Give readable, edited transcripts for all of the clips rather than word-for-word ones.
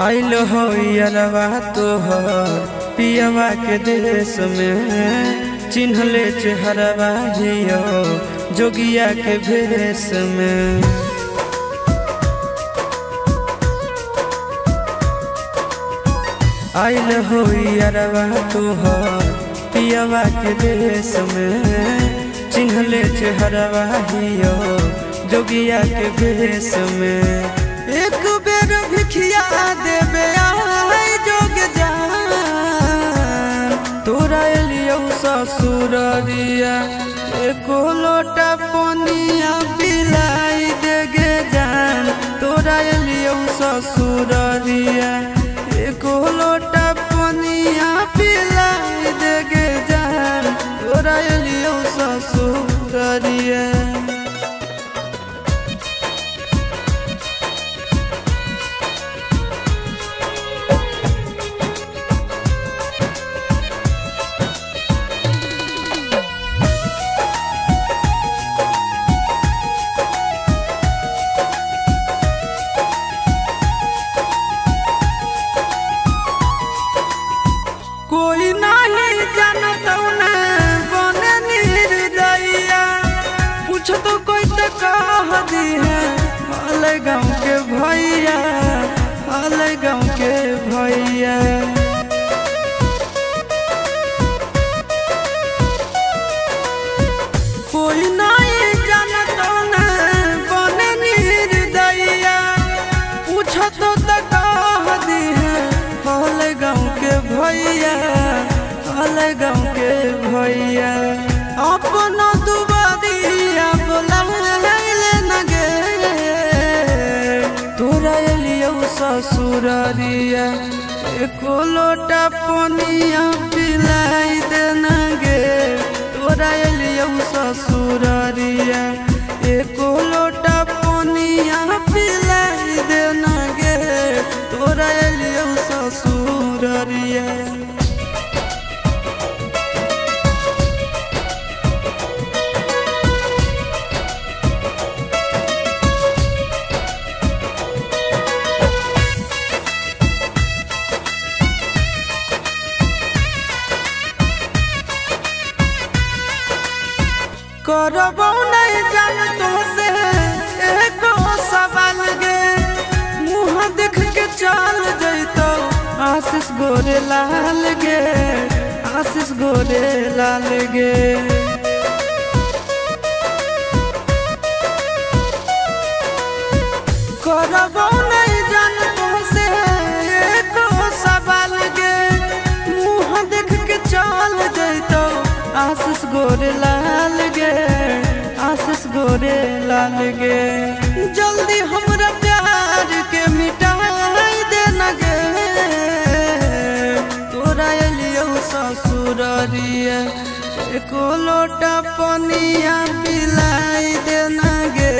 आइल हो यारवा तोहर पियवा के देश में, चिन्हले चेहरवा हियो जोगिया के भेष में। आइल हो यारवा तोहर पियवा के देश में, चिन्हले चेहरवा हियो जोगिया के भेष में। एक बेर भिखिया देवे आई जोग जान, तोरा एलियो ससुररिया एको लोटा पनिया पिलाई देगे जान। तोरा एलियो ससुररिया एको लोटा पनिया पिलाई देगे जान। तोरा एलियो ससुररिया कोई नहीं जानता बने निर्दयिया, पूछ तो कोई तो कह दी है हाल गाँव के भैया, हाल गाँव के भैया। कोई नहीं जानता बने निर्दयिया, पूछ तो कह दी है हाल गाँव के भैया, हाल गाँव के भैया। अपना दुबारिया बोलाइले न गे, तोरा एलियो ससुररिया एको लोटा पनिया पिलाई दे न गे। तोरा एलियो ससुररिया एको लोटा पनिया पिलाई दे न गे। तोरा एलियो ससुररिया करबो नहीं जान तो से एको सवाल गे, मुँह देख के चल जैतो आशीष गोरे लाल गे, आशीष गोरे लाल गे। करबो नहीं जान तो से एको सवाल गे, मुँह देख के चल जैतो आशीष गोरे लाल गे, आशीष गोरे लाल गे। जल्दी हमरा प्यार के मिटाई दे न गे, तोरा एलियो ससुररिया एको लोटा पनिया पिलाई दे न गे।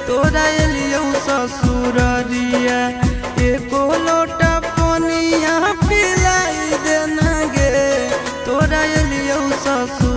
तोरा एलियो ससुररिया एको लोटा पनिया पिलाई दे न गे। तोरा एलियो ससुर